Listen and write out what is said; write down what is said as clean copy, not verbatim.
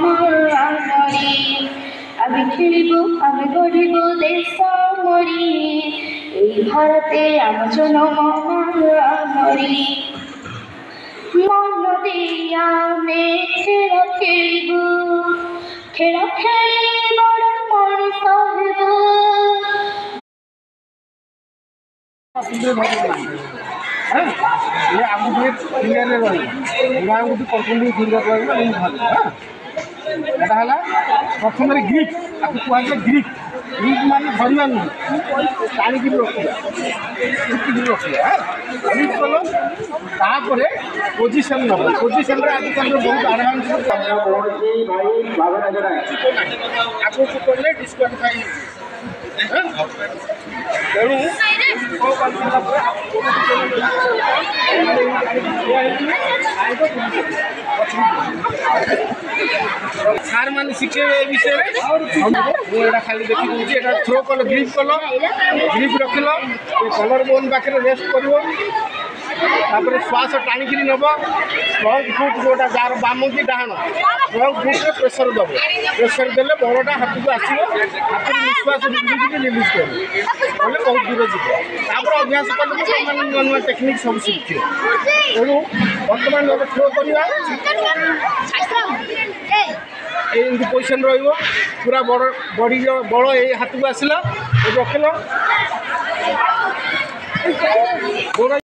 মরি আমি খেলিব আমি গড়িব দেশ মরি এই ভারতে আমার জনম মরি মন দিয়া মে খেলা খেলিব খেলা খেলি বড় মଣିষ হেব ଫିଙ୍ଗରରେ ରହିବ ଗୁଡ଼ା ଗୋଟେ କରୁଛନ୍ତି ଫିଙ୍ଗର ରହିବ ଏମିତି ଭଲ ଏଇଟା ହେଲା ପ୍ରଥମରେ ଗ୍ରିପ୍ ତାକୁ କୁହାଯାଏ ଗ୍ରିପ୍ ଗ୍ରିପ୍ ମାନେ ଧରିବା ନୁହେଁ ଟାଣିକିରି ରଖିବା ଚିପିକିରି ରଖିବା ଗ୍ରିପ୍ କଲ ତାପରେ ପୋଜିସନ୍ ନେବ ପୋଜିସନ୍ରେ ଆଜିକାଲିର ବହୁତ ଆଡ଼ଭାନ୍ସ ଆଗକୁ କଲେ ଡିସ୍କ୍ୱାଲିଫାଇ ତେଣୁ ସାର୍ ମାନେ ଶିଖେଇବେ ଏ ବିଷୟରେ ମୁଁ ଏଇଟା ଖାଲି ଦେଖି ଦେଉଛି ଏଇଟା ଥ୍ରୋ କଲ ଗ୍ରିପ୍ କଲ ଗ୍ରିପ୍ ରଖିଲ କଲର୍ ବୋନ୍ ପାଖରେ ରେଷ୍ଟ କରିବ ତାପରେ ଶ୍ୱାସ ଟାଣିକିରି ନେବ ଷ୍ଟ୍ରଙ୍ଗ ଫୁଟ୍ ଯେଉଁଟା ଯାହାର ବାମ କି ଡାହାଣ ଷ୍ଟ୍ରଙ୍ଗ ଫୁଟ୍ରେ ପ୍ରେସର ଦେବ ପ୍ରେସର ଦେଲେ ବଳଟା ହାତକୁ ଆସିବ ହାତରୁ ନିଶ୍ୱାସ ନେଇକିରି ରିଲିଜ୍ କରିବ କଲେ ବହୁତ ଦୂର ଯିବ ତାପରେ ଅଭ୍ୟାସ କଲେ ମାନେ ନୂଆ ନୂଆ ଟେକ୍ନିକ୍ ସବୁ ଶିଖିବ ତେଣୁ ବର୍ତ୍ତମାନ ଏବେ ଥ୍ରୋ କରିବା ଏମିତି ପୋଜିସନ୍ ରହିବ ପୁରା ବଡ଼ିର ବଳ ଏଇ ହାତକୁ ଆସିଲା ରଖିଲ ଗୋଡ଼